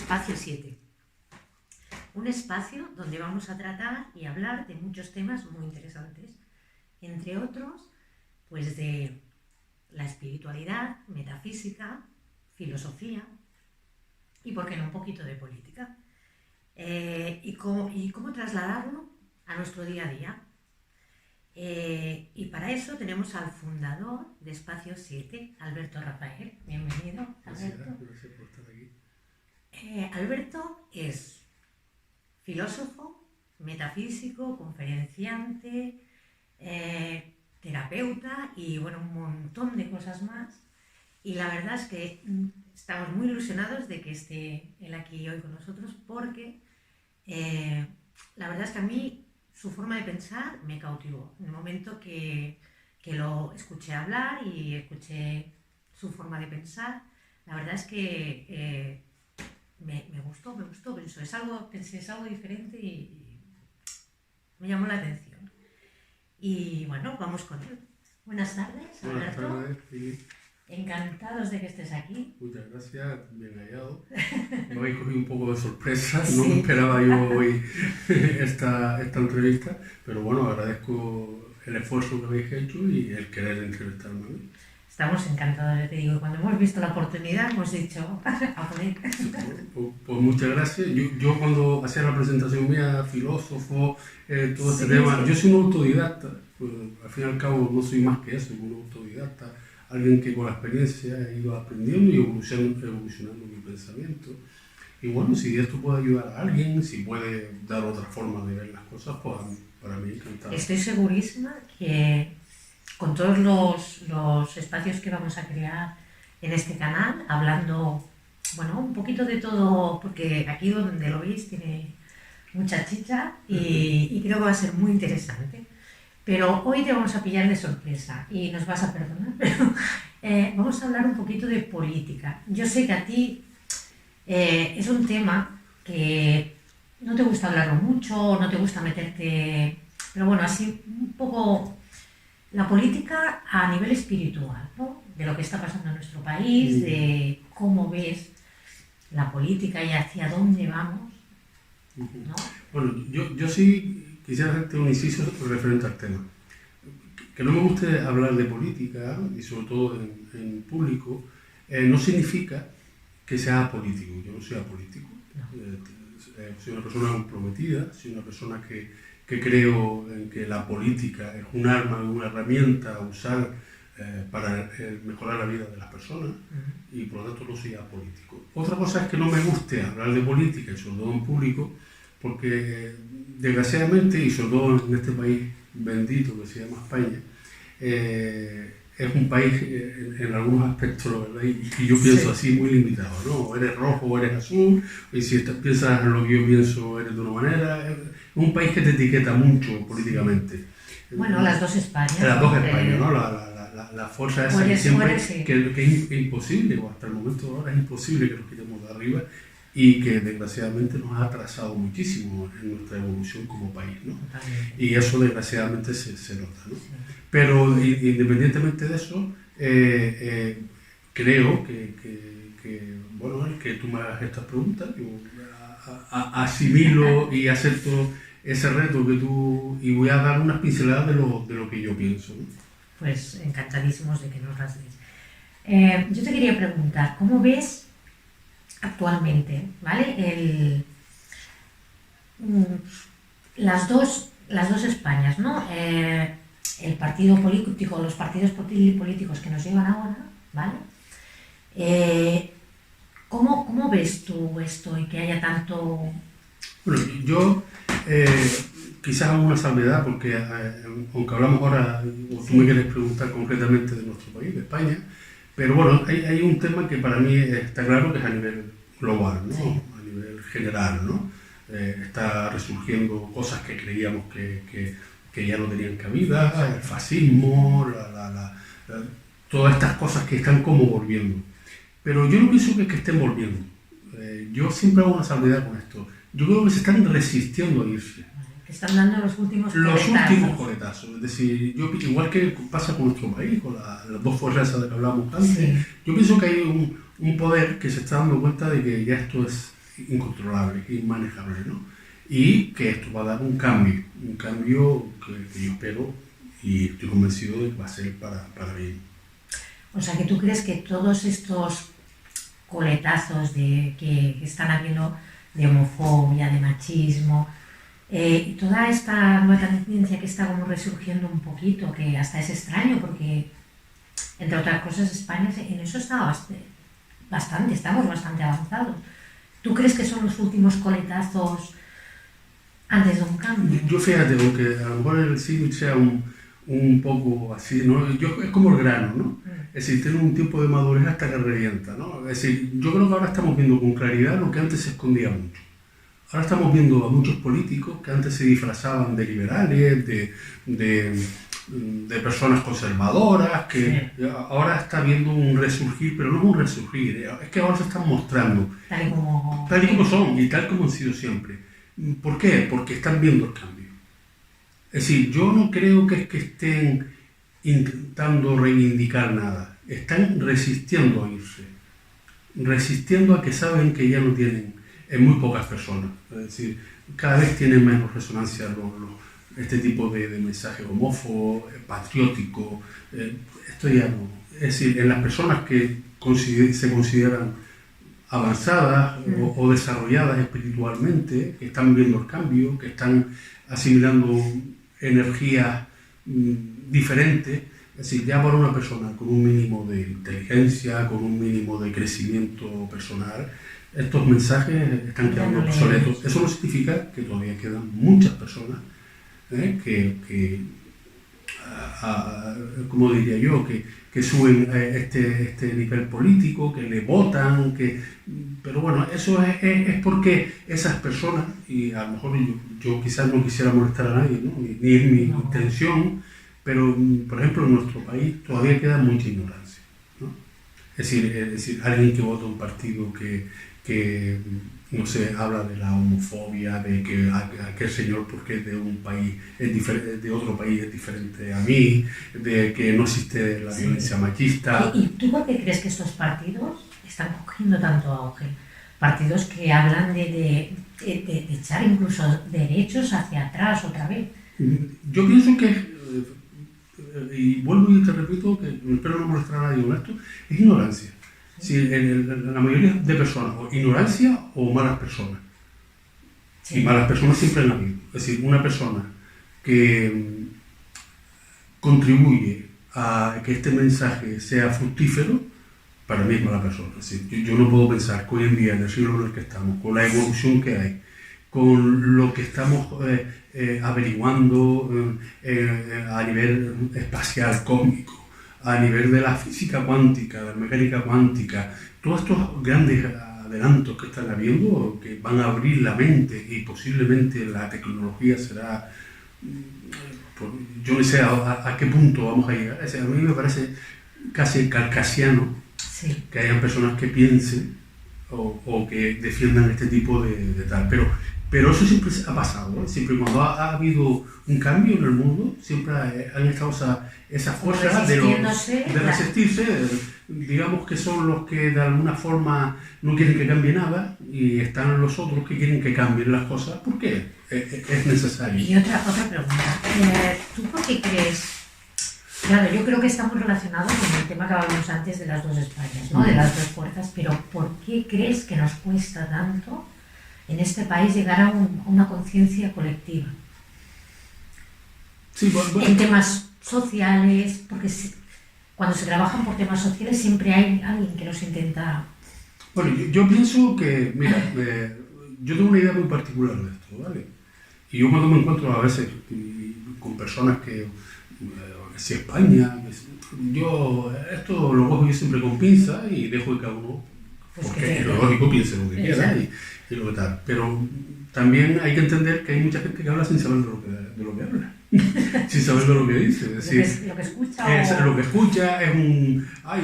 Espacio 7. Un espacio donde vamos a tratar y hablar de muchos temas muy interesantes, entre otros, pues de la espiritualidad, metafísica, filosofía y, por qué no, un poquito de política. Y cómo trasladarlo a nuestro día a día. Y para eso tenemos al fundador de Espacio 7, Alberto Rafael. Bienvenido, Alberto. Gracias por estar aquí. Alberto es filósofo, metafísico, conferenciante, terapeuta y bueno, un montón de cosas más. Y la verdad es que estamos muy ilusionados de que esté él aquí hoy con nosotros porque la verdad es que a mí su forma de pensar me cautivó. En el momento que lo escuché hablar y escuché su forma de pensar, la verdad es que me gustó, pensé, es algo diferente y me llamó la atención. Y bueno, vamos con él. Buenas tardes, Alberto. Buenas tardes, sí. Encantados de que estés aquí. Muchas gracias, bien hallado. Me habéis cogido un poco de sorpresa, Sí. no me esperaba yo hoy esta entrevista, pero bueno, agradezco el esfuerzo que habéis hecho y el querer entrevistarme a mí. Estamos encantados, ya te digo, cuando hemos visto la oportunidad hemos dicho a poner. Pues muchas gracias. Yo cuando hacía la presentación mía, filósofo, todo este tema, yo soy un autodidacta, pues, al fin y al cabo no soy más que eso, un autodidacta, alguien que con la experiencia ha ido aprendiendo y evolucionando mi pensamiento. Y bueno, si esto puede ayudar a alguien, si puede dar otra forma de ver las cosas, pues para mí encantado. Estoy segurísima que con todos los espacios que vamos a crear en este canal, hablando, bueno, un poquito de todo, porque aquí donde lo veis tiene mucha chicha y creo que va a ser muy interesante. Pero hoy te vamos a pillar de sorpresa y nos vas a perdonar, pero vamos a hablar un poquito de política. Yo sé que a ti es un tema que no te gusta hablarlo mucho, no te gusta meterte, pero bueno, así un poco la política a nivel espiritual, ¿no? De lo que está pasando en nuestro país, de cómo ves la política y hacia dónde vamos, ¿no? Bueno, yo sí quisiera hacerte un inciso referente al tema. Que no me guste hablar de política, y sobre todo en público, no significa que sea político. Yo no soy apolítico. No. Soy una persona comprometida, soy una persona que creo en que la política es un arma, una herramienta a usar para mejorar la vida de las personas y por lo tanto no soy apolítico. Otra cosa es que no me guste hablar de política, y sobre todo en público, porque desgraciadamente, y sobre todo en este país bendito que se llama España, es un país en algunos aspectos, ¿verdad? Y yo pienso así muy limitado, ¿no? O eres rojo o eres azul, y si piensas lo que yo pienso eres de una manera. Es un país que te etiqueta mucho políticamente. Bueno, las dos Españas. Las dos Españas, ¿no? La fuerza esa que siempre, que es imposible, o hasta el momento de ahora es imposible que nos quitemos de arriba, y que desgraciadamente nos ha atrasado muchísimo en nuestra evolución como país, ¿no? Y eso desgraciadamente se nota, ¿no? Sí. Pero independientemente de eso, creo bueno, que tú me hagas estas preguntas, yo asimilo y acepto ese reto que tú, y voy a dar unas pinceladas de lo que yo pienso, ¿no? Pues encantadísimos de que nos las des. Yo te quería preguntar, ¿cómo ves actualmente, ¿vale? Las dos Españas, ¿no? El partido político, los partidos políticos que nos llevan ahora, ¿vale? ¿Cómo ves tú esto y que haya tanto...? Bueno, yo quizás hago una salvedad porque aunque hablamos ahora, o tú me quieres preguntar concretamente de nuestro país, de España, pero bueno, hay un tema que para mí está claro que es a nivel global, ¿no? Sí. A nivel general, ¿no? Está resurgiendo cosas que creíamos que ya no tenían cabida, el fascismo, todas estas cosas que están como volviendo. Pero yo no pienso que estén volviendo. Yo siempre hago una salvedad con esto. Yo creo que se están resistiendo a irse. Que están dando los últimos coletazos. Es decir, igual que pasa con nuestro país, con las dos fuerzas de las que hablábamos antes, sí. Yo pienso que hay un poder que se está dando cuenta de que ya esto es incontrolable, que es inmanejable, ¿no? Y que esto va a dar un cambio que yo espero y estoy convencido de que va a ser para bien. O sea, que tú crees que todos estos coletazos que están habiendo de homofobia, de machismo, y toda esta nueva tendencia que está como resurgiendo un poquito, que hasta es extraño porque, entre otras cosas, España en eso está estamos bastante avanzados. ¿Tú crees que son los últimos coletazos antes de un cambio? Yo fíjate, aunque a lo mejor el símil sea un poco así, ¿no? Es como el grano, ¿no? Es decir, tiene un tiempo de madurez hasta que revienta, ¿no? Es decir, yo creo que ahora estamos viendo con claridad lo que antes se escondía mucho. Ahora estamos viendo a muchos políticos que antes se disfrazaban de liberales, de personas conservadoras, que sí. Ahora está viendo un resurgir, pero no es un resurgir, es que ahora se están mostrando tal y como son y tal como han sido siempre. ¿Por qué? Porque están viendo el cambio. Es decir, yo no creo que es que estén intentando reivindicar nada, están resistiendo a irse, resistiendo a que saben que ya no tienen, en muy pocas personas, es decir, cada vez tienen menos resonancia este tipo de mensaje homófobo, patriótico, esto ya no, es decir, en las personas que se consideran avanzadas o desarrolladas espiritualmente, que están viendo el cambio, que están asimilando energías diferentes, es decir, ya para una persona con un mínimo de inteligencia, con un mínimo de crecimiento personal, estos mensajes están quedando obsoletos. Eso no significa que todavía quedan muchas personas como diría yo, que suben a este nivel político, que le votan, pero bueno, eso es porque esas personas, y a lo mejor yo quizás no quisiera molestar a nadie, ¿no? Ni es mi intención, pero por ejemplo en nuestro país todavía queda mucha ignorancia, ¿no? Es decir, alguien que vota un partido que no sé, habla de la homofobia, de que aquel señor porque es de un país es diferente, de otro país es diferente a mí, de que no existe la violencia machista. ¿Y tú por qué crees que estos partidos están cogiendo tanto auge? Partidos que hablan de echar incluso derechos hacia atrás otra vez. Yo pienso que, y vuelvo y te repito, que espero no molestar a nadie con esto, es ignorancia. Sí, la mayoría de personas, o ignorancia o malas personas. Sí. Y malas personas siempre han habido. Es decir, una persona que contribuye a que este mensaje sea fructífero, para mí es mala persona. Es decir, yo no puedo pensar que hoy en día, en el siglo en el que estamos, con la evolución que hay, con lo que estamos averiguando a nivel espacial, cósmico, a nivel de la física cuántica, de la mecánica cuántica, todos estos grandes adelantos que están habiendo, que van a abrir la mente y posiblemente la tecnología será, yo no sé a qué punto vamos a llegar. A mí me parece casi carcasiano que hayan personas que piensen o que defiendan este tipo de tal, pero eso siempre ha pasado, ¿eh? Siempre cuando ha habido un cambio en el mundo, siempre han estado esas fuerzas de resistirse, digamos que son los que de alguna forma no quieren que cambie nada y están los otros que quieren que cambien las cosas porque es necesario. Y otra pregunta, ¿tú por qué crees? Claro, yo creo que estamos relacionados con el tema que hablábamos antes de las dos Españas, ¿no? De las dos fuerzas, pero ¿por qué crees que nos cuesta tanto en este país llegar a una conciencia colectiva? Sí, bueno. En temas sociales, porque cuando se trabajan por temas sociales siempre hay alguien que los intenta... Bueno, yo pienso que, mira, yo tengo una idea muy particular de esto, ¿vale? Y yo cuando me encuentro a veces con personas que, si España, yo esto lo cojo yo siempre con pinza y dejo que cada uno, porque es lógico, piense lo que quiera y lo que tal. Pero también hay que entender que hay mucha gente que habla sin saber de lo que habla. Sin saber de lo que dice, es decir, lo que escucha, lo que escucha es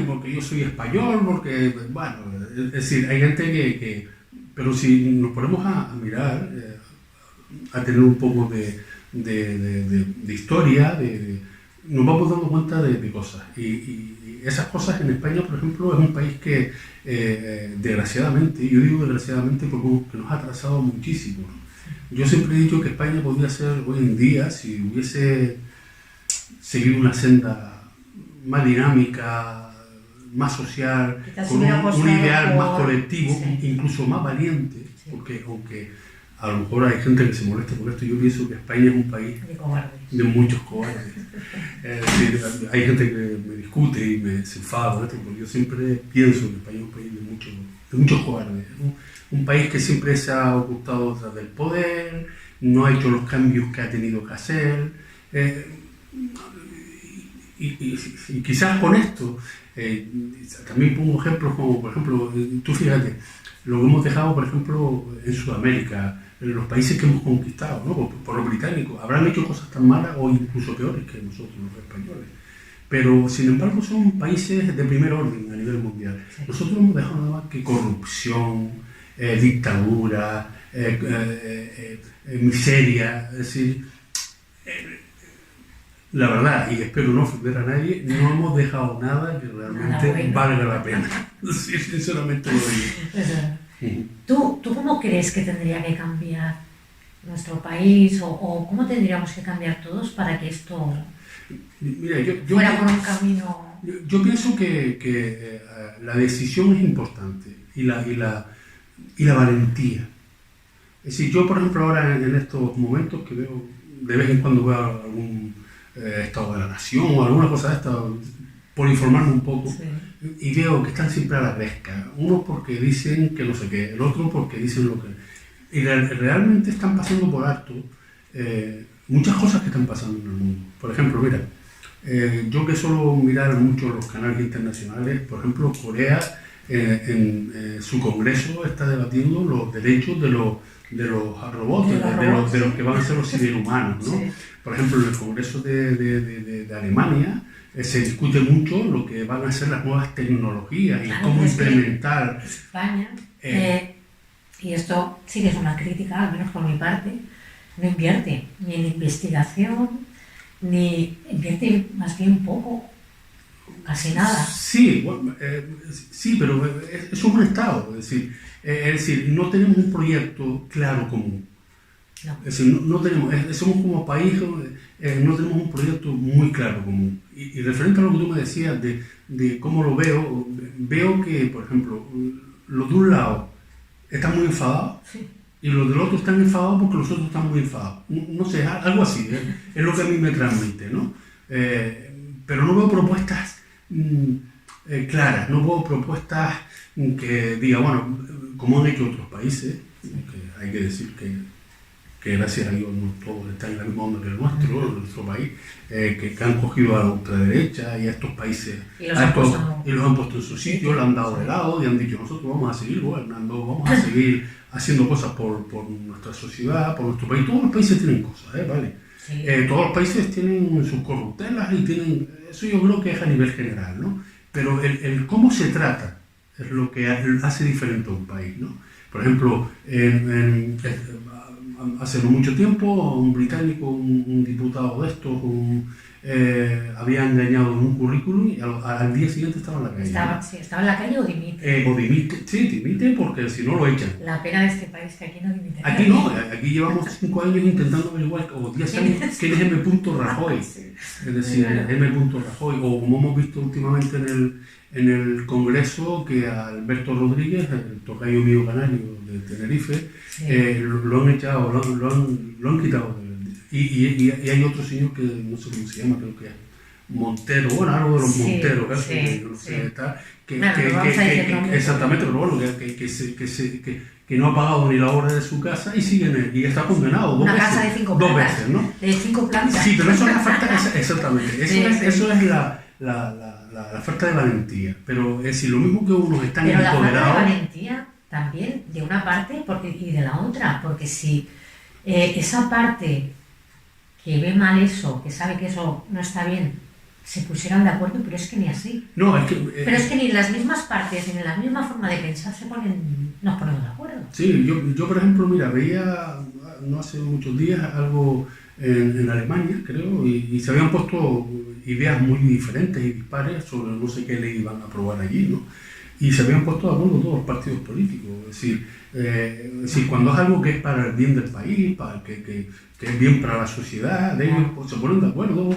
porque yo soy español, porque, bueno, es decir, hay gente que pero si nos ponemos a mirar, a tener un poco de historia, nos vamos dando cuenta de cosas. Y esas cosas en España, por ejemplo, es un país que, desgraciadamente, yo digo desgraciadamente porque nos ha atrasado muchísimo, ¿no? Yo siempre he dicho que España podría ser hoy en día, si hubiese seguido una senda más dinámica, más social, Quizás con hubiera un apostado ideal más por... colectivo, Sí, incluso más valiente, sí, porque aunque a lo mejor hay gente que se molesta por esto, yo pienso que España es un país de cobardes. de muchos cobardes. Es decir, hay gente que me discute y se enfada por esto, porque yo siempre pienso que España es un país de muchos cobardes. Un país que siempre se ha ocultado detrás del poder, no ha hecho los cambios que ha tenido que hacer. Y quizás con esto, también pongo ejemplos como, por ejemplo, tú fíjate, lo que hemos dejado, por ejemplo, en Sudamérica, en los países que hemos conquistado, ¿no? Por los británicos, habrán hecho cosas tan malas o incluso peores que nosotros, los españoles. Pero, sin embargo, son países de primer orden a nivel mundial. Sí. Nosotros hemos dejado nada más que corrupción, dictadura, miseria, es decir, la verdad, y espero no ofender a nadie, no hemos dejado nada que realmente valga la pena. Sí, sinceramente lo digo. ¿Tú cómo crees que tendría que cambiar nuestro país o cómo tendríamos que cambiar todos para que esto Mira, fuera por un camino? Yo pienso que la decisión es importante y la valentía. Es decir, yo por ejemplo ahora en estos momentos que veo, de vez en cuando veo algún Estado de la Nación o alguna cosa de esta, por informarme un poco, Sí. y veo que están siempre a la pesca. Unos porque dicen que no sé qué, el otro porque dicen lo que... Y realmente están pasando por alto muchas cosas que están pasando en el mundo. Por ejemplo, mira, yo que suelo mirar mucho los canales internacionales, por ejemplo, Corea en su congreso está debatiendo los derechos de los robots, de los que van a ser los ciberhumanos, ¿no? Sí. Por ejemplo, en el congreso de Alemania se discute mucho lo que van a ser las nuevas tecnologías y Claro, cómo es que implementar. España, y esto sí que es una crítica, al menos por mi parte, no invierte ni en investigación, ni invierte más bien poco, casi nada. Sí, bueno, sí, pero eso es un Estado, es decir, no tenemos un proyecto claro común. No. Es decir, no tenemos, somos como país, no tenemos un proyecto muy claro común. Y referente a lo que tú me decías de cómo lo veo, veo que, por ejemplo, los de un lado están muy enfadados, Sí. y los del otro están enfadados porque los otros están muy enfadados. No sé, algo así, es lo que a mí me transmite, ¿no? Pero no veo propuestas claras, no veo propuestas que diga, bueno, como han hecho otros países, que hay que decir que gracias a Dios no todos están en la misma onda que el nuestro país, que han cogido a la ultraderecha y a estos países Y los han puesto en su sitio, le han dado de lado y han dicho, nosotros vamos a seguir gobernando, vamos a seguir haciendo cosas por nuestra sociedad, por nuestro país. Todos los países tienen cosas, ¿vale? Sí. Todos los países tienen sus corruptelas y tienen, eso yo creo que es a nivel general, ¿no? Pero el cómo se trata es lo que hace diferente a un país, ¿no? Por ejemplo, hace no mucho tiempo, un británico, un diputado de estos, había engañado en un currículum y al día siguiente estaba en la calle. Estaba en la calle o dimite. O dimite, sí, dimite porque si no lo echan. La pena de este país que aquí no dimite. Aquí no, aquí llevamos 5 años intentando averiguar, o 10 años, quién es M. Rajoy. Sí. Es decir, M. Rajoy, o como hemos visto últimamente en el Congreso, que a Alberto Rodríguez, el tocayo mío canario de Tenerife, Sí. lo han echado, lo han quitado. Y hay otro señor que no sé cómo se llama, creo que es Montero, bueno, algo de los Sí, Monteros, ¿verdad? sí, Que no sé, sí. está, Bueno, no vamos a decir nombres. exactamente, pero bueno, que no ha pagado ni la obra de su casa y y está condenado Una casa de 5 dos plantas. veces, ¿no? De 5 plantas. Sí, pero eso es la falta, exactamente, Sí, sí. eso es la falta de valentía. Pero es decir, lo mismo que unos están Pero la falta de empoderados. valentía también de una parte y de la otra, porque si esa parte que ve mal eso, que sabe que eso no está bien, se pusieran de acuerdo, pero es que ni así. No, es que. Pero es que ni las mismas partes, ni la misma forma de pensar nos ponemos de acuerdo. Sí, yo por ejemplo, mira, veía no hace muchos días algo en Alemania, creo, y se habían puesto ideas muy diferentes y dispares sobre no sé qué ley iban a aprobar allí, ¿no? Y se habían puesto de acuerdo todos los partidos políticos. Es decir, cuando es algo que es para el bien del país, que es bien para la sociedad, de ellos pues, se ponen de acuerdo.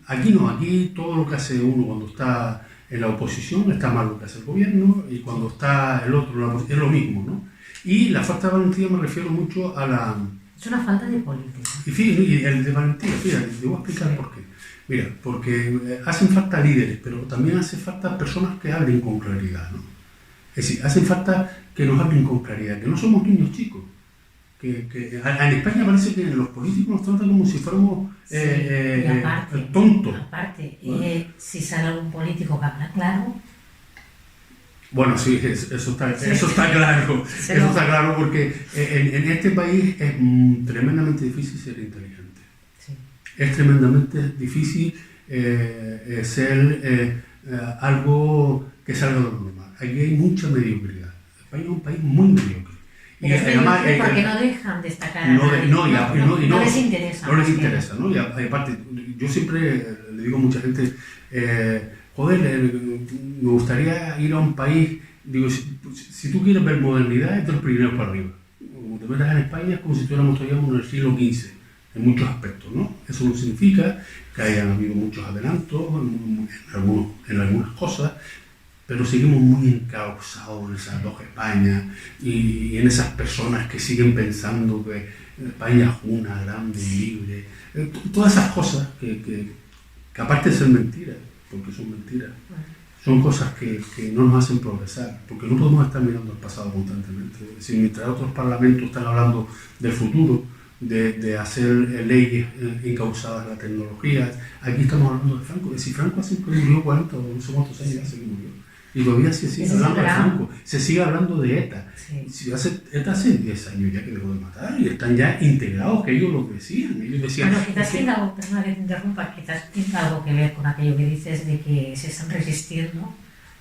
Aquí no, aquí todo lo que hace uno cuando está en la oposición está mal lo que hace el gobierno, y cuando está el otro en la oposición es lo mismo, ¿no? Y la falta de valentía me refiero mucho a la... Es una falta de política. Y el de valentía, fíjate, te voy a explicar por qué. Mira, porque hacen falta líderes, pero también hace falta personas que hablen con claridad, ¿no? Es decir, hacen falta que nos hablen con claridad, que no somos niños chicos. En España parece que los políticos nos tratan como si fuéramos Y aparte, tontos. Si sale algún político que habla claro... Bueno, sí, eso está claro. Eso está claro porque en este país es tremendamente difícil ser inteligente. Sí. Es tremendamente difícil ser algo que salga de lo normal. Aquí hay mucha mediocridad. España es un país muy mediocre. Y además, porque no dejan destacar no les interesa. No les interesa, ¿no? Y aparte, yo siempre le digo a mucha gente, me gustaría ir a un país, digo, si tú quieres ver modernidad, es de los Pirineos para arriba. Como te metas en España es como si estuviéramos todavía en el siglo XV, en muchos aspectos, ¿no? Eso no significa que hayan habido muchos adelantos en algunas cosas, pero seguimos muy encausados en esas dos Españas y en esas personas que siguen pensando que España es una, grande y libre. Todas esas cosas que aparte de ser mentiras, porque son mentiras, son cosas que no nos hacen progresar, porque no podemos estar mirando al pasado constantemente. Es decir, mientras otros parlamentos están hablando del futuro, de hacer leyes encausadas en la tecnología, aquí estamos hablando de Franco. Es decir, Franco hace que murió 40 o no sé cuántos años hace que murió. Y todavía se sigue hablando de Franco, se sigue hablando de ETA. Sí. ETA hace 10 años ya que dejó de matar y están ya integrados, que ellos lo decían. Ellos decían bueno, quizás tenga algo, perdona que te interrumpa, quizás tenga algo que ver con aquello que dices de que se están resistiendo,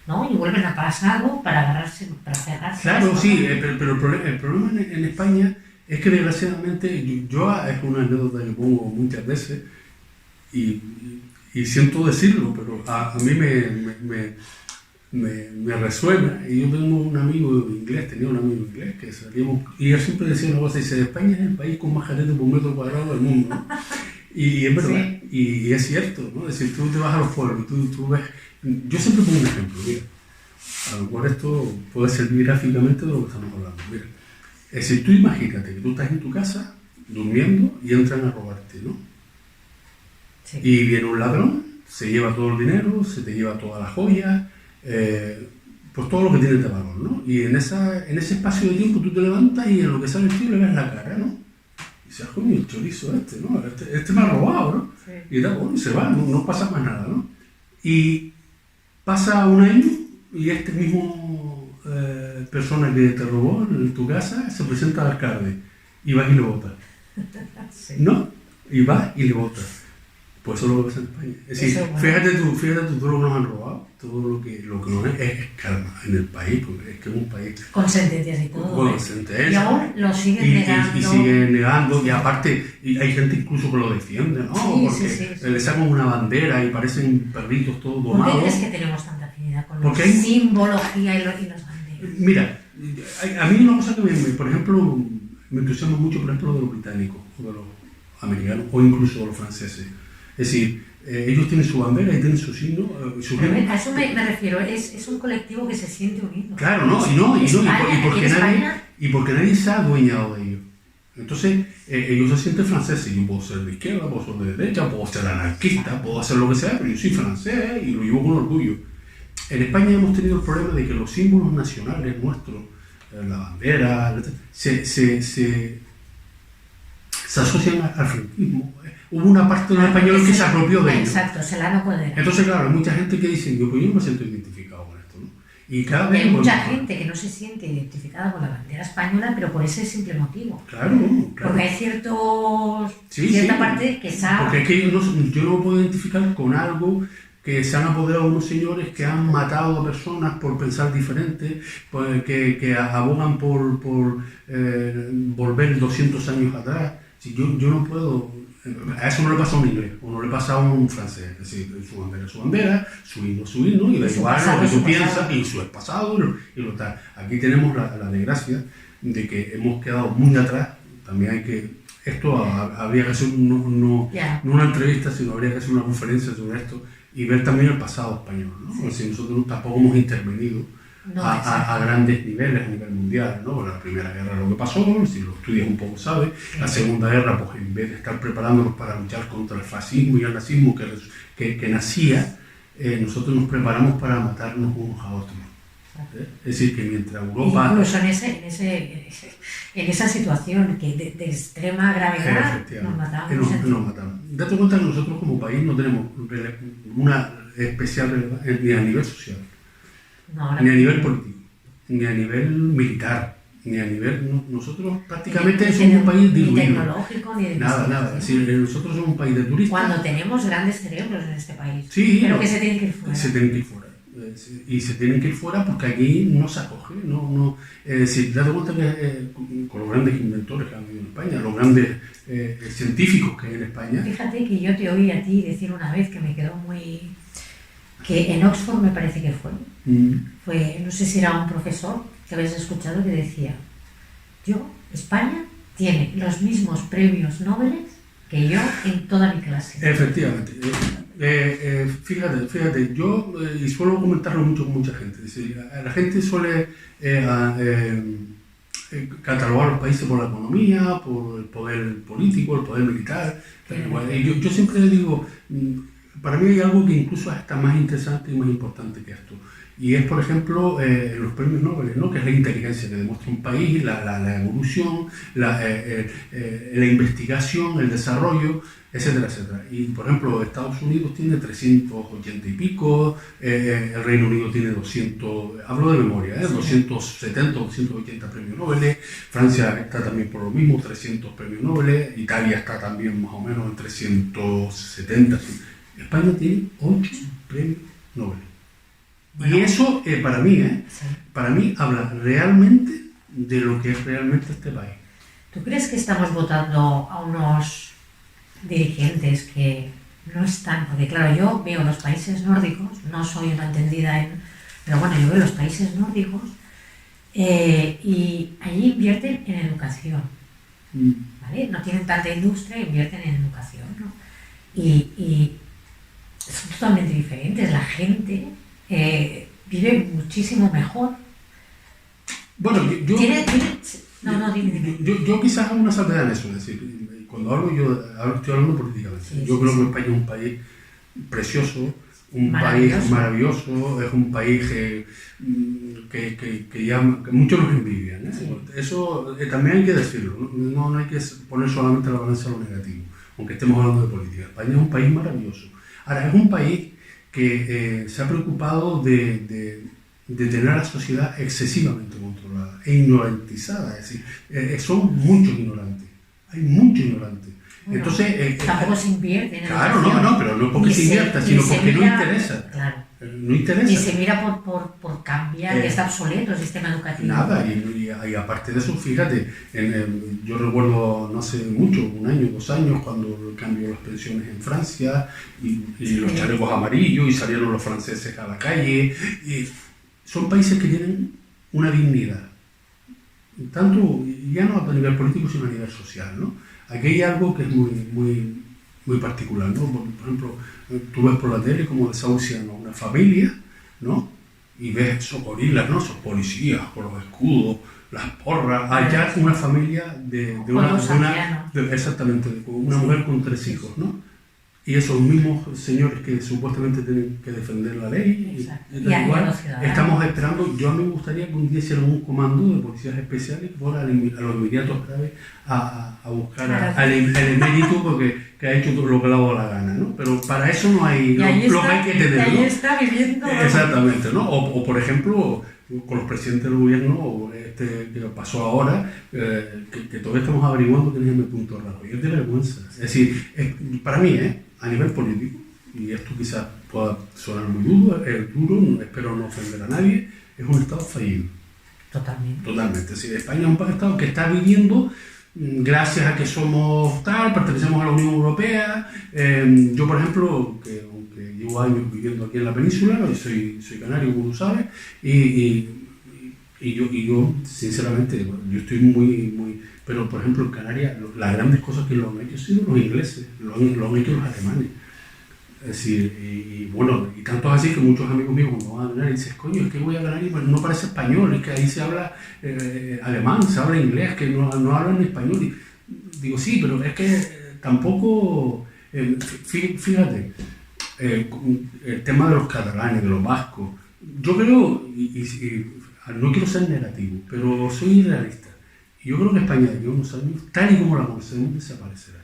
¿no? Y vuelven a pasado para agarrarse, para cerrarse. Claro, sí, pero el problema en España es que desgraciadamente, yo es una anécdota que pongo muchas veces y siento decirlo, pero a mí me resuena, y yo tengo un amigo inglés, tenía un amigo inglés que salíamos, y él siempre decía una cosa, dice, España es el país con más jarete por metro cuadrado del mundo, ¿no? Y es verdad, sí. y es cierto, ¿no? Es decir, tú te vas a los pueblos y tú ves, yo siempre pongo un ejemplo, mira, a lo mejor esto puede servir gráficamente de lo que estamos hablando, mira, es decir, tú imagínate que tú estás en tu casa, durmiendo, y entran a robarte, ¿no? Sí. Y viene un ladrón, se lleva todo el dinero, se te lleva todas las joyas, pues todo lo que tiene de valor, ¿no? Y en ese espacio de tiempo tú te levantas y en lo que sale el tío le ves la cara, ¿no? Y dices, coño, el chorizo ¿no? Este me ha robado, ¿no? Sí. Y tal, bueno, y se va, no pasa más nada, ¿no? Y pasa un año y este mismo persona que te robó en tu casa se presenta al alcalde y va y le vota, sí. ¿No? Y va y le vota. Pues eso es lo que pasa en España. Es decir, fíjate tú todo lo que nos han robado, todo lo que nos es calma en el país, porque es que es un país... Con sentencias y todo. Con sentencias. Y aún lo siguen negando. Y siguen negando, y aparte hay gente incluso que lo defiende, ¿no? Sí, porque le sacan una bandera y parecen perritos todos domados. ¿Por qué crees que tenemos tanta afinidad con la simbología y las banderas? Mira, a mí una cosa que por ejemplo, me entusiasma mucho, por ejemplo, de los británicos, o de los americanos, o incluso de los franceses. Es decir, ellos tienen su bandera y tienen su signo. A eso me refiero, es un colectivo que se siente unido. Claro, y porque nadie se ha adueñado de ellos. Entonces, ellos se sienten franceses. Yo puedo ser de izquierda, puedo ser de derecha, puedo ser anarquista, puedo hacer lo que sea, pero yo soy francés y lo llevo con orgullo. En España hemos tenido el problema de que los símbolos nacionales nuestros, la bandera, se asocian al franquismo. Hubo una parte de los españoles que se apropió de ello. Exacto, se la no puede. Entonces, claro, hay mucha gente que dice, yo no me siento identificado con esto, ¿no? Y cada vez... Hay mucha gente que no se siente identificada con la bandera española, pero por ese simple motivo. Claro. Porque hay cierta parte que sabe... Porque es que yo no me puedo identificar con algo que se han apoderado unos señores que han matado a personas por pensar diferente, que abogan por volver 200 años atrás. Si yo no puedo A eso no le pasa a un inglés, o no le pasa a un francés. Es decir, su bandera es su bandera, su himno, y da igual lo que tú piensas, y su pasado, y lo tal. Aquí tenemos la desgracia de que hemos quedado muy atrás. También hay que... Esto habría que hacer no una entrevista, sino habría que hacer una conferencia sobre esto y ver también el pasado español, ¿no? Es decir, nosotros tampoco hemos intervenido a grandes niveles, a nivel mundial, ¿no? La Primera Guerra lo que pasó, si lo estudias un poco sabes. La Segunda Guerra, pues en vez de estar preparándonos para luchar contra el fascismo y el nazismo que nacía, nosotros nos preparamos para matarnos unos a otros. Es decir, que mientras Europa... Incluso en esa situación que de extrema gravedad nos matamos. Date cuenta que nosotros como país no tenemos una especial relevancia ni a nivel social, ni a nivel político, ni a nivel militar, ni a nivel... Nosotros prácticamente somos un país diluido. Ni tecnológico, ni de nada. Es decir, nosotros somos un país de turistas. Cuando tenemos grandes cerebros en este país, sí, pero que se tienen que ir fuera. Se tienen que ir fuera. Y se tienen que ir fuera porque aquí no se acoge. Si te das cuenta que con los grandes inventores que han habido en España, los grandes científicos que hay en España... Fíjate que yo te oí a ti decir una vez que me quedó muy... que en Oxford me parece que fue, no sé si era un profesor que habéis escuchado que decía: España tiene los mismos premios Nobel que yo en toda mi clase. Efectivamente. Fíjate, yo y suelo comentarlo mucho con mucha gente. Es decir, la gente suele catalogar a los países por la economía, por el poder político, el poder militar. Yo siempre le digo, para mí hay algo que incluso es hasta más interesante y más importante que esto. Y es, por ejemplo, los premios Nobel, ¿no? Que es la inteligencia que demuestra un país, la evolución, la investigación, el desarrollo, etcétera, etcétera. Y, por ejemplo, Estados Unidos tiene 380 y pico, el Reino Unido tiene 200, hablo de memoria, 270, 280 premios Nobel, Francia está también por lo mismo, 300 premios Nobel, Italia está también más o menos en 370. España tiene 8 premios Nobel. Bueno, y eso, para mí habla realmente de lo que es realmente este país. ¿Tú crees que estamos votando a unos dirigentes que no están? Porque claro, yo veo los países nórdicos, no soy una entendida pero bueno, yo veo los países nórdicos y allí invierten en educación, ¿vale? No tienen tanta industria, invierten en educación, ¿no? Y son totalmente diferentes, la gente... vive muchísimo mejor. Bueno, dime. Yo quizás hago una salvedad en eso, es decir, cuando hablo estoy hablando políticamente. Yo creo que España es un país precioso, un país maravilloso, es un país que muchos nos envidian, ¿eh? Sí. Eso también hay que decirlo, no hay que poner solamente la balanza a lo negativo, aunque estemos hablando de política. España es un país maravilloso. Ahora, es un país que se ha preocupado de tener a la sociedad excesivamente controlada e ignorantizada. Es decir, son muchos ignorantes, hay muchos ignorantes. Bueno, entonces, tampoco se invierte en claro, pero no porque se invierta, sino porque no interesa. Claro. No interesa. Ni se mira por cambiar, que está obsoleto el sistema educativo. Nada, y aparte de eso, fíjate, yo recuerdo no hace mucho, 1 año, 2 años, cuando cambió las pensiones en Francia y los chalecos amarillos y salieron los franceses a la calle. Y son países que tienen una dignidad, tanto ya no a nivel político, sino a nivel social, ¿no? Aquí hay algo que es muy particular, ¿no? Por ejemplo, tú ves por la tele cómo desahucian a una familia, ¿no? Y ves esos gorilas, ¿no? Esos policías con los escudos, las porras. Allá una familia de una mujer con 3 hijos, ¿no? Y esos mismos señores que supuestamente tienen que defender la ley, igual, estamos esperando. A mí me gustaría que un día hicieran un comando de policías especiales que fuera a los inmediatos graves a buscar al emérito que ha hecho todo lo que le ha dado la gana, ¿no? Pero para eso no hay, lo hay que tener, ahí ¿no? está viviendo. Exactamente, ¿no? O por ejemplo, con los presidentes del gobierno que pasó ahora, que todavía estamos averiguando quién es el punto raro. Y es de vergüenza. Es decir, para mí, a nivel político, y esto quizás pueda sonar muy duro, espero no ofender a nadie, es un Estado fallido. Totalmente. Es decir, España es un Estado que está viviendo gracias a que somos tal, pertenecemos a la Unión Europea. Yo, por ejemplo, que aunque llevo años viviendo aquí en la península, soy canario, como tú sabes, y yo, sinceramente, yo estoy muy... Pero, por ejemplo, en Canarias, las grandes cosas que lo han hecho han sido los ingleses, lo han hecho los alemanes. Es decir, bueno, y tanto es así que muchos amigos míos cuando van a Canarias dicen, coño, es que voy a Canarias, pues no parece español, es que ahí se habla alemán, se habla inglés, que no hablan español. Y digo, sí, pero es que tampoco, fíjate, el tema de los catalanes, de los vascos, yo creo, no quiero ser negativo, pero soy realista. Yo creo que España de aquí a unos años, tal y como la conocemos, desaparecerá.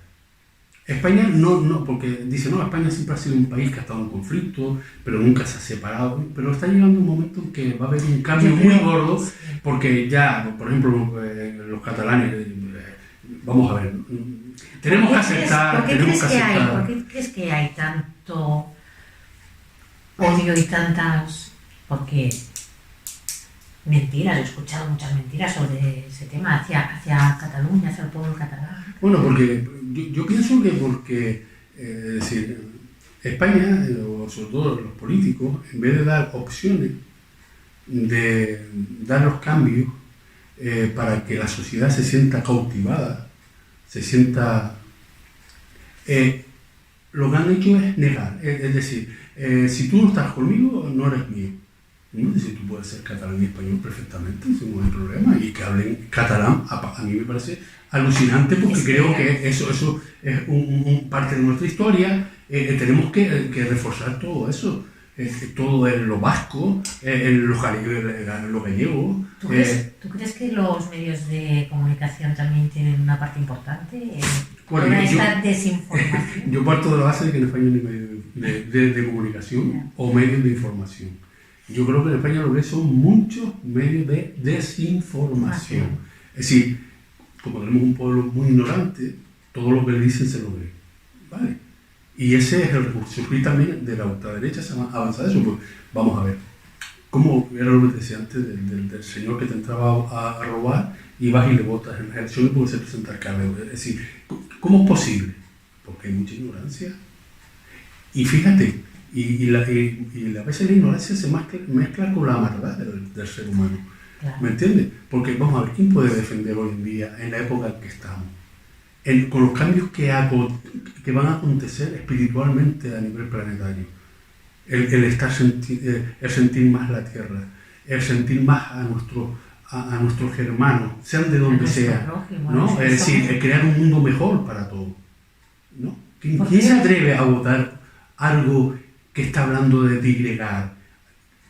España no, porque dice, no, España siempre ha sido un país que ha estado en conflicto, pero nunca se ha separado, pero está llegando un momento en que va a haber un cambio muy gordo, porque ya, por ejemplo, los catalanes, vamos a ver, tenemos que aceptar, ¿Por qué crees que hay tanto odio y tantas, porque mentiras, he escuchado muchas mentiras sobre ese tema hacia Cataluña, hacia el pueblo catalán? Bueno, porque yo pienso que porque es decir, España, o sobre todo los políticos, en vez de dar opciones, de dar los cambios para que la sociedad se sienta cautivada, se sienta... lo que han hecho es negar, es decir, si tú no estás conmigo, no eres mío. ¿No? Es decir, tú puedes ser catalán y español perfectamente, sin ningún problema, y que hablen catalán, a mí me parece alucinante porque creo que eso es un parte de nuestra historia. Tenemos que reforzar todo eso, todo lo vasco, lo gallego. ¿Tú crees que los medios de comunicación también tienen una parte importante en toda esta desinformación? Yo parto de la base de que en España no hay medios de comunicación o medios de información. Yo creo que en España lo que son muchos medios de desinformación. Es decir, como tenemos un pueblo muy ignorante, todo lo que le dicen se lo cree. ¿Vale? Y ese es el recurso. Y también de la ultraderecha se avanza eso. Pues vamos a ver. ¿Cómo era lo que decía antes del señor que te entraba a robar y vas y le votas en las elecciones porque se presenta alcalde? Es decir, ¿cómo es posible? Porque hay mucha ignorancia. Y fíjate, y a veces la ignorancia se mezcla con la maldad del ser humano. Claro. ¿Me entiendes? Porque vamos a ver, ¿quién puede defender hoy en día, en la época en que estamos? Con los cambios que van a acontecer espiritualmente a nivel planetario. El sentir más la tierra, el sentir más a nuestros hermanos, sean de donde sean, ¿no? Es decir, el crear un mundo mejor para todos, ¿no? ¿Quién se atreve a votar algo que está hablando de digregar?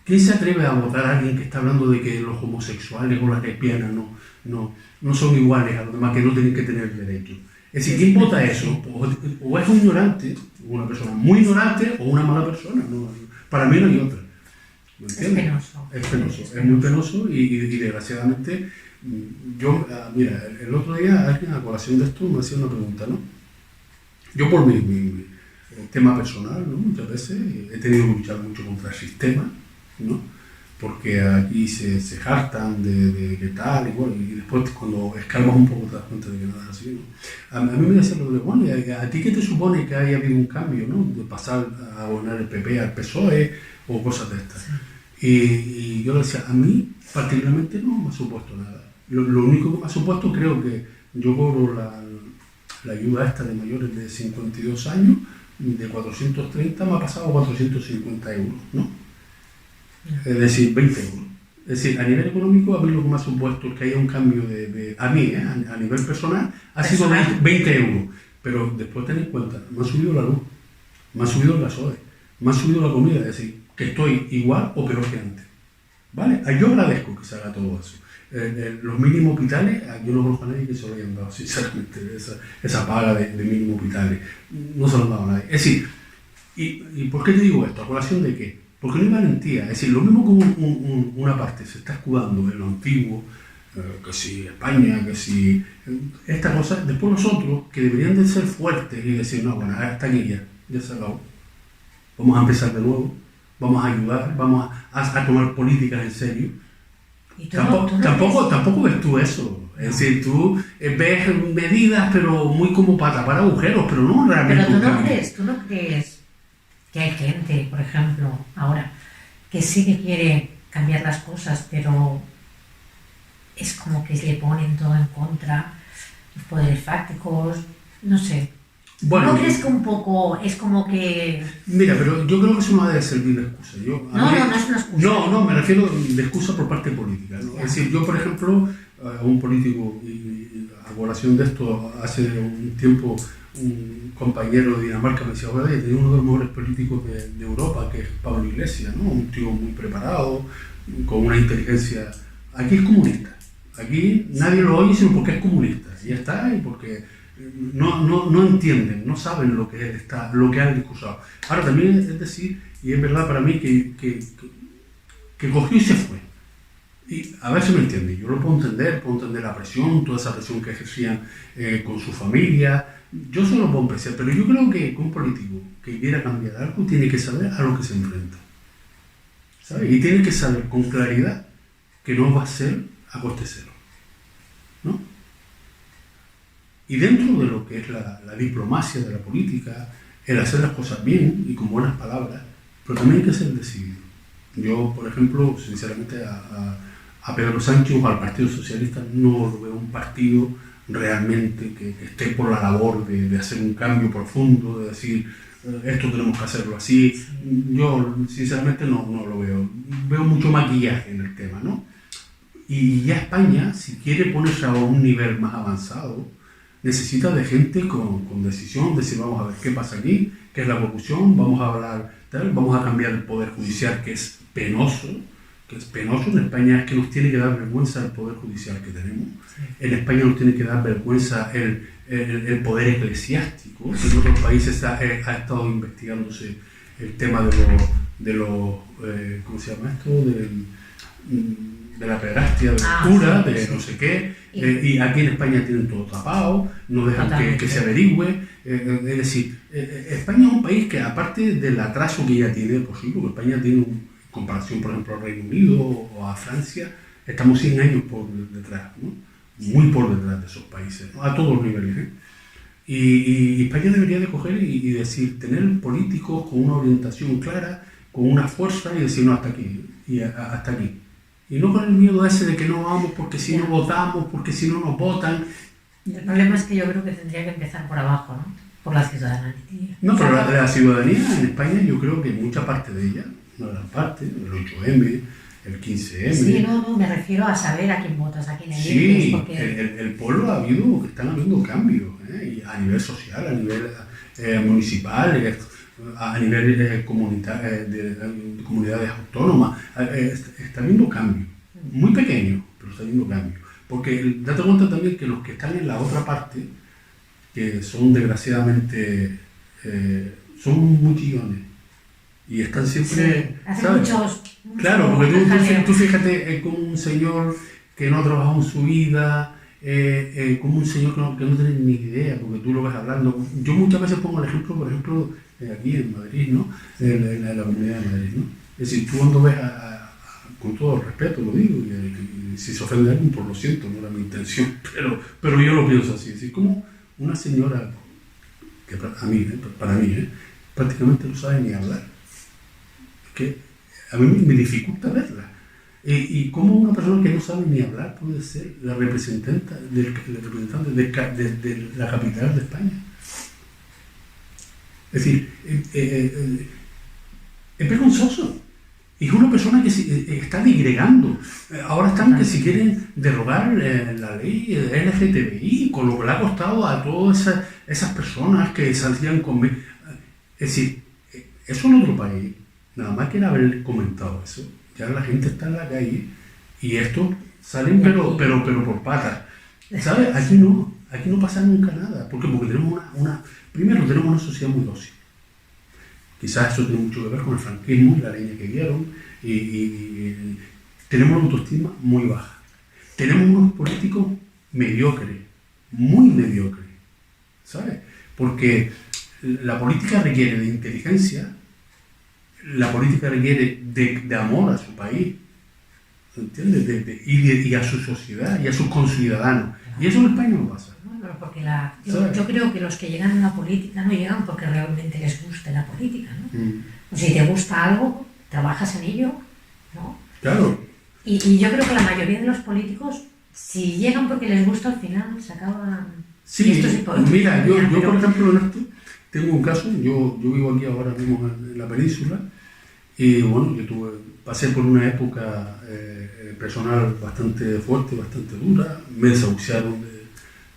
¿Quién se atreve a votar a alguien que está hablando de que los homosexuales o las lesbianas no son iguales a los demás, que no tienen que tener derechos? Es decir, ¿quién vota eso? O es un ignorante, una persona muy ignorante, o una mala persona. ¿No? Para mí no hay otra. ¿Me entiendes? Es penoso, es muy penoso y desgraciadamente, mira, el otro día alguien a colación de esto me hacía una pregunta, ¿no? Yo por mi tema personal, ¿no? Muchas veces he tenido que luchar mucho contra el sistema, ¿no? Porque aquí se jactan de que tal y bueno, y después cuando escarbas un poco te das cuenta de que nada es así, ¿no? A mí me decían lo de, bueno, ¿a ti qué te supone que haya habido un cambio, ¿no? De pasar a abonar el PP al PSOE o cosas de estas. Sí. Y yo le decía, a mí particularmente no me ha supuesto nada. Lo único que me ha supuesto, creo que yo cobro la ayuda esta de mayores de 52 años, de 430 me ha pasado a 450 euros, ¿no? Es decir, 20 euros. Es decir, a nivel económico, a mí lo que me ha supuesto es que haya un cambio a mí, a nivel personal, ha sido 20 euros. Pero después ten en cuenta, me ha subido la luz, me ha subido el gasoil, me ha subido la comida, es decir, que estoy igual o peor que antes. ¿Vale? Yo agradezco que se haga todo eso. Los mínimos vitales, yo no conozco a nadie que se lo hayan dado, sinceramente, esa paga de mínimos vitales. No se lo han dado a nadie. Es decir, ¿y por qué te digo esto? ¿A colación de qué? Porque no hay valentía. Es decir, lo mismo que una parte se está escudando en lo antiguo, que si España, que si esta cosa, después nosotros, que deberían de ser fuertes y decir, no, bueno, hasta aquí ya se acabó. Vamos a empezar de nuevo, vamos a ayudar, vamos a tomar políticas en serio. Y tú no Tampoco ves tú eso. no. Es decir, tú ves medidas, pero muy como para tapar agujeros, pero no realmente Pero un cambio. tú no crees que hay gente, por ejemplo, ahora, que sí que quiere cambiar las cosas, pero es como que le ponen todo en contra, los poderes fácticos, no sé. Bueno, ¿No crees que un poco es como que... mira, pero yo creo que eso no debe servir de excusa. No es una excusa. No, me refiero de excusa por parte política, ¿no? Ya. Es decir, yo, por ejemplo, a un político, a colación de esto, hace un tiempo, un compañero de Dinamarca me decía, oye, tenía uno de los mejores políticos de Europa, que es Pablo Iglesias, ¿no? Un tío muy preparado, con una inteligencia... Aquí es comunista. Aquí nadie lo oye sino porque es comunista. Y ya está, y porque no entienden, no saben lo que lo que han discursado. Ahora también es decir, y es verdad para mí que cogió y se fue. Y a ver si me entiende, yo lo puedo entender la presión, toda esa presión que ejercían con su familia, yo se lo puedo apreciar, pero yo creo que un político que quiera cambiar algo tiene que saber a lo que se enfrenta, ¿sabes? Y tiene que saber con claridad que no va a ser a coste cero, ¿no? Y dentro de lo que es la diplomacia de la política, el hacer las cosas bien y con buenas palabras, pero también hay que ser decidido. Yo, por ejemplo, sinceramente, a Pedro Sánchez o al Partido Socialista no lo veo un partido realmente que esté por la labor de hacer un cambio profundo, de decir, esto tenemos que hacerlo así. Yo, sinceramente, no lo veo. Veo mucho maquillaje en el tema, ¿no? Y ya España, si quiere ponerse a un nivel más avanzado, necesita de gente con decisión, decir, vamos a ver qué pasa aquí, qué es la corrupción, vamos a hablar, tal, vamos a cambiar el poder judicial, que es penoso en España, es que nos tiene que dar vergüenza el poder judicial que tenemos. En España nos tiene que dar vergüenza el poder eclesiástico. En otros países ha estado investigándose el tema de los ¿cómo se llama esto? De la pederastia, de la cura, de no sé qué, y aquí en España tienen todo tapado, no dejan que se averigüe. Es decir, España es un país que, aparte del atraso que ya tiene, por ejemplo, España tiene, en comparación, por ejemplo, al Reino Unido o a Francia, estamos 100 años por detrás, ¿no? Muy por detrás de esos países, ¿no? A todos los niveles, ¿eh? Y España debería de coger y decir, tener políticos con una orientación clara, con una fuerza y decir, no, hasta aquí, y hasta aquí. Y no con el miedo ese de que no vamos porque si no votamos, porque si no nos votan. El problema es que yo creo que tendría que empezar por abajo, ¿no? Por la ciudadanía. No, pero la ciudadanía en España, yo creo que mucha parte de ella, una gran parte, el 8M, el 15M... Sí, no, me refiero a saber a quién votas, a quién eliges. Sí, porque... el pueblo están habiendo cambios, y a nivel social, a nivel municipal, a nivel comunitario, de comunidades autónomas, está habiendo cambios, muy pequeños, pero está habiendo cambios. Porque date cuenta también que los que están en la otra parte, que son desgraciadamente, son muchillones, y están siempre... Sí, ¿sabes? Claro, porque tú fíjate como un señor que no ha trabajado en su vida, como un señor que no tiene ni idea, porque tú lo ves hablando. Yo muchas veces pongo el ejemplo, por ejemplo, aquí en Madrid, ¿no? En la comunidad de Madrid, ¿no? Es decir, tú cuando ves, con todo el respeto lo digo, y si se ofende a alguien, pues lo siento, no era mi intención, pero yo lo pienso así. Es decir, como una señora que para mí, prácticamente no sabe ni hablar. Es que a mí me dificulta verla. Y cómo una persona que no sabe ni hablar puede ser la representante de la capital de España. Es decir, es vergonzoso. Y es una persona que está digregando. Ahora están que si quieren derogar la ley LGTBI, con lo que le ha costado a todas esas personas que salían con... Es decir, eso en otro país, nada más que haber comentado eso, ya la gente está en la calle y esto salen pero por patas. ¿Sabes? Aquí no pasa nunca nada. ¿Por qué? Porque tenemos primero tenemos una sociedad muy dócil. Quizás eso tiene mucho que ver con el franquismo y la leña que dieron, y tenemos una autoestima muy baja. Tenemos unos políticos mediocres, muy mediocres, ¿sabes? Porque la política requiere de inteligencia, la política requiere de amor a su país, ¿entiendes? Y a su sociedad y a sus conciudadanos. Y eso en España no pasa. Bueno, porque yo creo que los que llegan a la política no llegan porque realmente les guste la política, ¿no? Si te gusta algo, trabajas en ello, ¿no? Claro. Y yo creo que la mayoría de los políticos, si llegan porque les gusta, al final se acaban... Sí, mira, yo por ejemplo en esto tengo un caso, yo vivo aquí ahora mismo en la península y bueno, pasé por una época personal bastante fuerte, bastante dura, me desahuciaron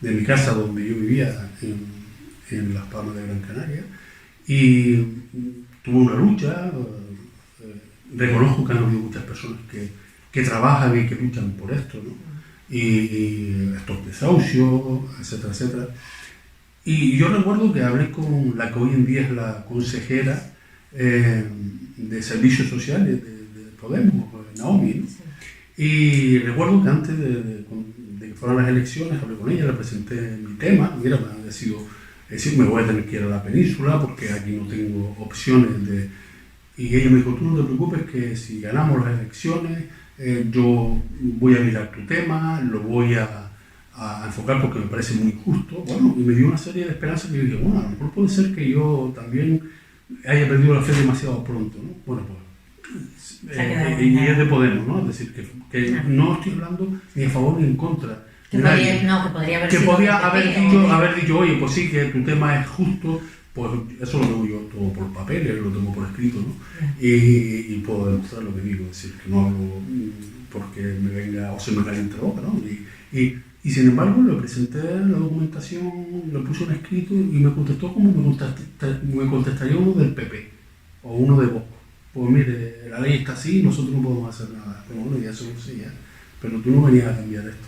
de mi casa donde yo vivía en Las Palmas de Gran Canaria y tuve una lucha, reconozco que han habido muchas personas que trabajan y que luchan por esto, ¿no? Y estos desahucios, etcétera, etcétera. Y yo recuerdo que hablé con la que hoy en día es la consejera de Servicios Sociales de Podemos, Naomi, ¿no? Y recuerdo que antes de que fueran las elecciones, hablé con ella, le presenté mi tema, mira, me ha decidido decir, me voy a tener que ir a la península porque aquí no tengo opciones de... Y ella me dijo, tú no te preocupes que si ganamos las elecciones, yo voy a mirar tu tema, lo voy a enfocar porque me parece muy justo. Bueno, y me dio una serie de esperanzas que yo dije, bueno, a lo mejor puede ser que yo también haya perdido la fe demasiado pronto, ¿no? Bueno, pues, y es de Podemos, ¿no? Es decir, que no estoy hablando ni a favor ni en contra. Que podría haber dicho, oye, pues sí, que tu tema es justo, pues eso lo tengo yo todo por papeles, lo tengo por escrito, ¿no? Y puedo demostrar lo que digo, es decir, que no hablo porque me venga o se me caliente la boca, ¿no? Y sin embargo le presenté la documentación, le puse un escrito y me contestó como me contestaría uno del PP o uno de Vox. Pues mire, la ley está así, nosotros no podemos hacer nada. Pero bueno, ya eso sí, ya. Pero tú no venías a cambiar esto,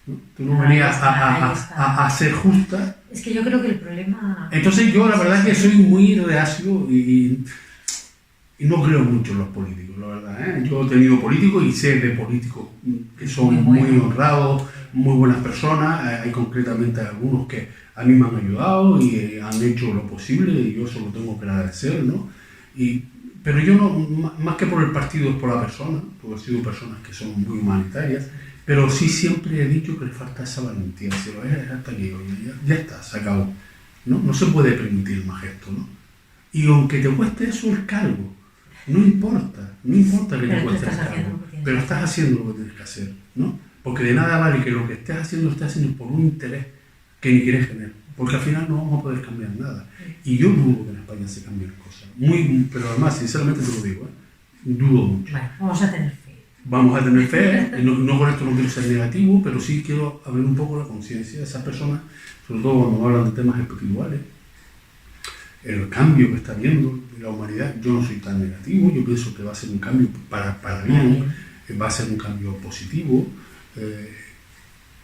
¿no? Tú no venías a ser justa. Es que yo creo que el problema... Entonces yo la verdad que soy muy reacio y no creo mucho en los políticos, la verdad, ¿eh? Yo he tenido políticos y sé de políticos que son muy honrados, muy buenas personas. Hay concretamente algunos que a mí me han ayudado y han hecho lo posible y yo eso lo tengo que agradecer, ¿no? Pero yo no, más que por el partido, es por la persona, porque he sido personas que son muy humanitarias, pero sí siempre he dicho que le falta esa valentía, si lo es hasta aquí, ya está, se acabó, ¿no? No se puede permitir más esto, ¿no? Y aunque te cueste eso el cargo, no importa que te cueste el cargo, pero estás haciendo lo que tienes que hacer, ¿no? Porque de nada vale que lo que estés haciendo por un interés que ni quieres tener, porque al final no vamos a poder cambiar nada. Y yo dudo que en España se cambien cosas, pero además, sinceramente te lo digo, dudo mucho. Bueno, vamos a tener fe. Vamos a tener fe, no con esto no quiero ser negativo, pero sí quiero abrir un poco la conciencia de esas personas, sobre todo cuando hablan de temas espirituales, el cambio que está habiendo la humanidad. Yo no soy tan negativo, yo pienso que va a ser un cambio para bien, va a ser un cambio positivo,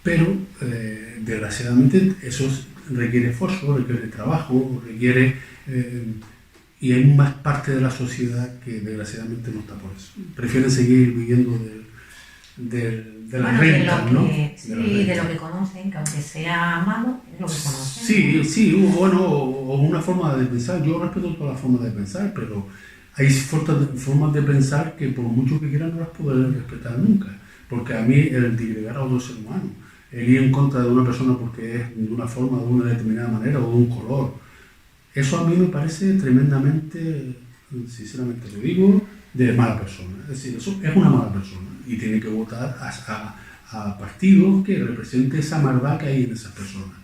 pero desgraciadamente eso requiere esfuerzo, requiere trabajo, y hay más parte de la sociedad que desgraciadamente no está por eso. Prefieren seguir viviendo de las rentas, ¿no? De lo que conocen, que aunque sea malo, es lo que conocen. Sí, bueno, o una forma de pensar. Yo respeto todas las formas de pensar, pero hay formas de pensar que por mucho que quieran no las podré respetar nunca. Porque a mí el digregar a otro ser humano, el ir en contra de una persona porque es de una forma, de una determinada manera o de un color, eso a mí me parece tremendamente, sinceramente lo digo, de mala persona. Es decir, eso es una mala persona y tiene que votar a partidos que representen esa maldad que hay en esas personas.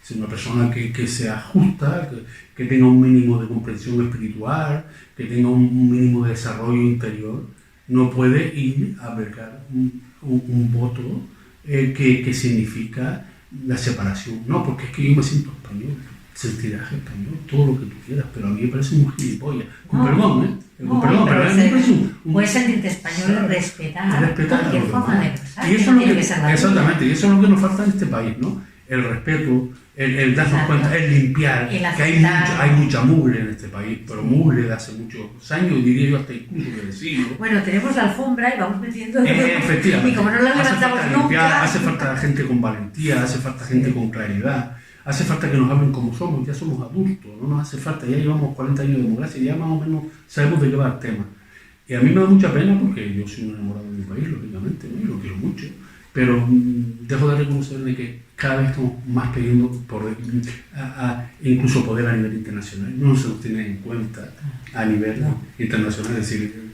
Es una persona que sea justa, que tenga un mínimo de comprensión espiritual, que tenga un mínimo de desarrollo interior, no puede ir a albergar un voto que significa la separación. No, porque es que yo me siento español. Sentirás español, todo lo que tú quieras, pero a mí me parece un gilipollas. Con perdón, ¿eh? Con perdón, pero a mí me parece puedes sentirte español y respetar cualquier forma de pensar. Y eso es lo que, exactamente, y eso es lo que nos falta en este país, ¿no? El respeto, el darnos cuenta, el limpiar, que hay mucha mugre en este país, pero mugre de hace muchos años, diría yo hasta incluso de siglos. Bueno, tenemos la alfombra y vamos metiendo... Efectivamente. Y como no la levantamos nunca... Hace falta gente con valentía, hace falta gente con claridad. Hace falta que nos hablen como somos, ya somos adultos, no nos hace falta, ya llevamos 40 años de democracia, ya más o menos sabemos de qué va el tema. Y a mí me da mucha pena porque yo soy un enamorado de mi país, lógicamente, ¿no? Y lo quiero mucho, pero dejo de reconocer de que cada vez estamos más pidiendo poder, incluso poder a nivel internacional. No se nos tiene en cuenta a nivel internacional, es decir,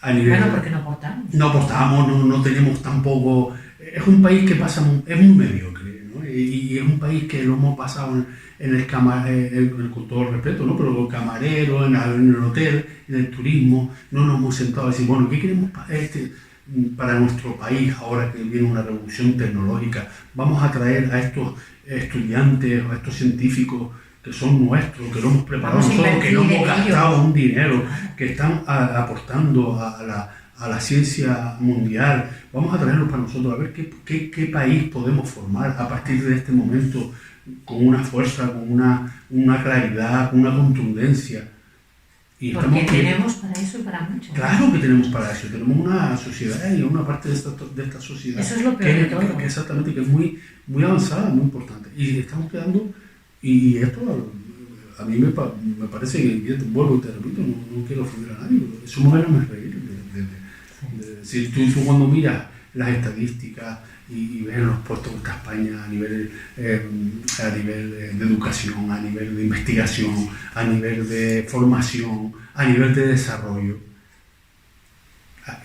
a nivel... Bueno, porque no aportamos. No aportamos, no tenemos tampoco... Es un país que pasa, es muy mediocre, ¿no? Y es un país que lo hemos pasado en el con todo el respeto, ¿no? Pero el camarero, en el hotel, en el turismo, no nos hemos sentado a decir, bueno, ¿qué queremos para nuestro país ahora que viene una revolución tecnológica? Vamos a traer a estos estudiantes, a estos científicos que son nuestros, que lo hemos preparado nosotros, que no hemos gastado un dinero, que están aportando a la ciencia mundial. Vamos a traerlos para nosotros, a ver qué país podemos formar a partir de este momento, con una fuerza, con una claridad, con una contundencia. Y porque tenemos para eso y para mucho. Claro que tenemos para eso, tenemos una sociedad y una parte de esta sociedad. Eso es lo peor de todo. Exactamente, que es muy, muy avanzada, muy importante. Y estamos quedando, y esto a mí me parece que, vuelvo y te repito, no quiero ofender a nadie, pero somos menos reír. Si tú cuando miras las estadísticas y ves los puestos que está España a nivel de educación, a nivel de investigación, a nivel de formación, a nivel de desarrollo,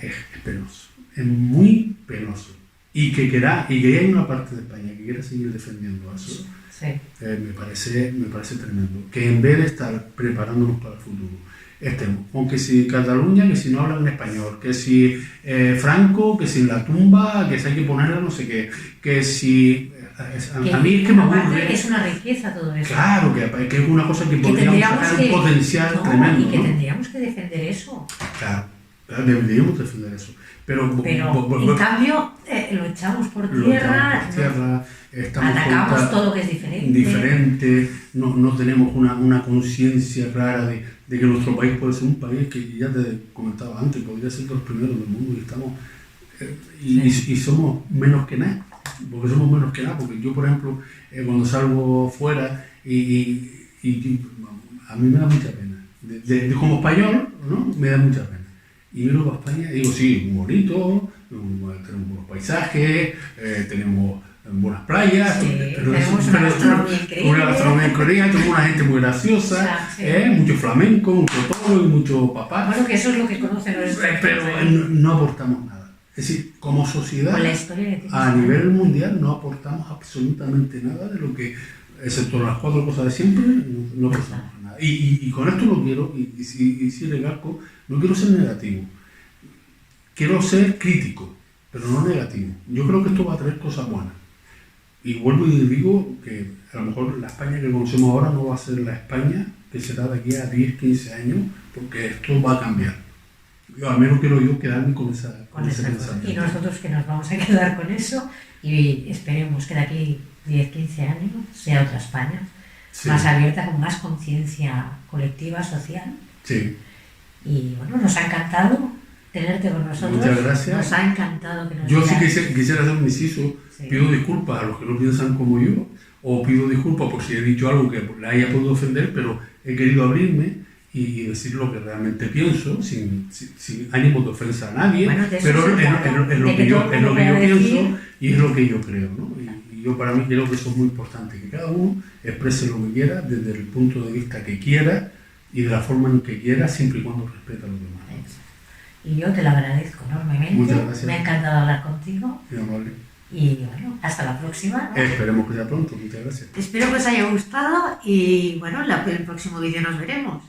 es penoso, es muy penoso. Y que hay una parte de España que quiera seguir defendiendo eso, sí. Me parece tremendo. Que en vez de estar preparándonos para el futuro, aunque si Cataluña, que si no hablan español, que si Franco, que si la tumba, que si hay que ponerla no sé qué, que si... a mí es que me aburre. Es una riqueza todo eso. Claro, que es una cosa que podríamos sacar un potencial tremendo. Y que tendríamos que defender eso. Claro, deberíamos defender eso. Pero en cambio lo echamos por tierra, atacamos todo lo que es diferente. No tenemos una conciencia clara de que nuestro país puede ser un país que, ya te comentaba antes, podría ser de los primeros del mundo, y estamos y somos menos que nada, porque yo, por ejemplo, cuando salgo fuera y a mí me da mucha pena, como español, ¿no? Me da mucha pena. Y miro para España y digo, sí, muy bonito, tenemos buenos paisajes, tenemos buenas playas, sí, tenemos una gastronomía increíble, tenemos una gente muy graciosa, sí. Mucho flamenco, mucho todo y mucho papá. Bueno, que eso es lo que conocen los pero no aportamos nada. Es decir, como sociedad, a nivel mundial, no aportamos absolutamente nada de lo que, excepto las 4 cosas de siempre, no aportamos nada. Y con esto lo quiero, y si recalco, no quiero ser negativo, quiero ser crítico, pero no negativo. Yo creo que esto va a traer cosas buenas. Y vuelvo y digo que a lo mejor la España que conocemos ahora no va a ser la España que será de aquí a 10, 15 años, porque esto va a cambiar. Yo, al menos quiero yo quedarme con ese pensamiento. Y nosotros que nos vamos a quedar con eso, y esperemos que de aquí 10, 15 años sea otra España, sí. Más abierta, con más conciencia colectiva, social. Sí. Y bueno, nos ha encantado tenerte con nosotros. Muchas gracias. Nos ha encantado que nos Yo sí quisiera hacer un inciso. Sí. Pido disculpas a los que no piensan como yo, o pido disculpas por si he dicho algo que la haya podido ofender, pero he querido abrirme y decir lo que realmente pienso, sin ánimo de ofensa a nadie, bueno, pero es lo que yo pienso y es lo que yo creo, ¿no? Y yo, para mí, creo que eso es muy importante, que cada uno exprese lo que quiera desde el punto de vista que quiera y de la forma en que quiera, siempre y cuando respeta a los demás. Y yo te lo agradezco enormemente. Muchas gracias. Me ha encantado hablar contigo. Muy amable. Y bueno, hasta la próxima, ¿no? Esperemos que sea pronto. Muchas gracias. Espero que os haya gustado y bueno, en el próximo vídeo nos veremos.